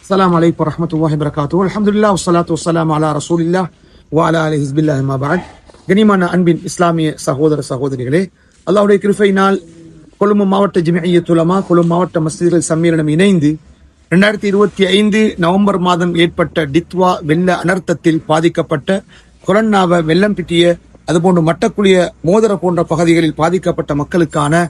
அஸ்ஸலாமு அலைக்கும் வரஹ்மத்துல்லாஹி வபரகாத்துஹு. அல்ஹம்துலில்லாஹ் வஸ்ஸலாத்து வஸ்ஸலாமு அலா ரசூலில்லாஹ் வ அலா ஆலிஹி ஹிஸ்பில்லாஹி அம்மா பஅத். கனிமான அன்பின் இஸ்லாமிய சகோதர சகோதரிகளே, அல்லாஹ்வுடைய கிருபையினால் கொழும்பு மாவட்ட ஜமிஅய்யத்துல் உலமா, கொழும்பு மாவட்ட மஸ்ஜிதுகள் சம்மேளனம் இணைந்து 2025 நவம்பர் மாதம் ஏற்பட்ட டித்வா வெள்ள அனர்த்தத்தில் பாதிக்கப்பட்ட கொரன்னாவ வெள்ளம் பிட்டிய அதுபோன்று மட்டக்குழிய மோதர போன்ற பகுதிகளில் பாதிக்கப்பட்ட மக்களுக்கான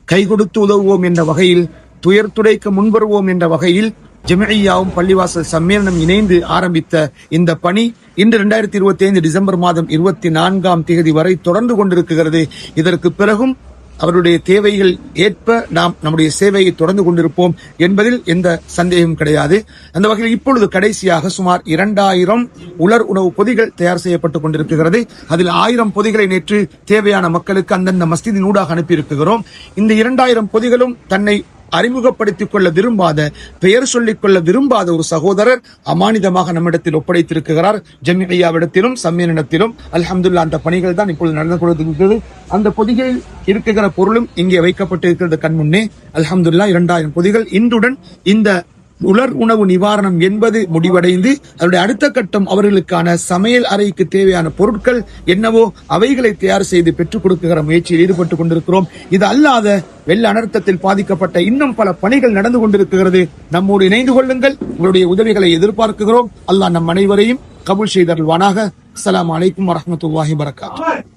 கை கொடுத்து உதவுவோம் என்ற வகையில், துயர் துடைக்க முன்வருவோம் என்ற வகையில் ஜமிஅய்யாவும் பள்ளிவாசல் சம்மேளனம் இணைந்து ஆரம்பித்த இந்த பணி இன்று 2025 டிசம்பர் மாதம் 24ஆம் தேதி வரை தொடர்ந்து கொண்டிருக்கிறது. இதற்கு பிறகும் அவருடைய தேவைகள் ஏற்ப நாம் நம்முடைய சேவையை தொடர்ந்து கொண்டிருப்போம் என்பதில் எந்த சந்தேகமும் கிடையாது. அந்த வகையில் இப்பொழுது கடைசியாக சுமார் 2000 உலர் உணவு பொதிகள் தயார் செய்யப்பட்டுக் கொண்டிருக்கிறது. அதில் 1000 பொதிகளை நேற்று தேவையான மக்களுக்கு அந்தந்த மஸ்ஜிதின் ஊடாக அனுப்பியிருக்கிறோம். இந்த 2000 பொதிகளும் தன்னை அறிமுகப்படுத்திக் கொள்ள விரும்பாத, பெயர் சொல்லிக் கொள்ள விரும்பாத ஒரு சகோதரர் அமானிதமாக நம்மிடத்தில் ஒப்படைத்திருக்கிறார். ஜமிஅய்யாவிடத்திலும் சம்மேளனத்திலும் அல்ஹம்துலில்லாஹ் அந்த பணிகள் தான் இப்பொழுது நடந்து கொண்டிருக்கிறது. அந்த பொதிகளில் இருக்கிற பொருளும் இங்கே வைக்கப்பட்டிருக்கிறது கண் முன்னே. அல்ஹம்துலில்லாஹ் 2000 பொதிகள் இன்றுடன் இந்த உலர் உணவு நிவாரணம் என்பது முடிவடைந்து அதனுடைய அடுத்த கட்டம் அவர்களுக்கான சமையல் அறைக்கு தேவையான பொருட்கள் என்னவோ அவைகளை தயார் செய்து பெற்றுக் கொடுக்கிற முயற்சியில் ஈடுபட்டுக் கொண்டிருக்கிறோம். இது அல்லாத வெள்ள அனர்த்தத்தில் பாதிக்கப்பட்ட இன்னும் பல பணிகள் நடந்து கொண்டிருக்கிறது. நம்மோடு இணைந்து கொள்ளுங்கள். உங்களுடைய உதவிகளை எதிர்பார்க்கிறோம். அல்லாஹ் நம் அனைவரையும் கபூல் செய்தருள்வானாக. அஸ்ஸலாமு அலைக்கும் வரஹ்மத்துல்லாஹி வபரகாத்துஹு.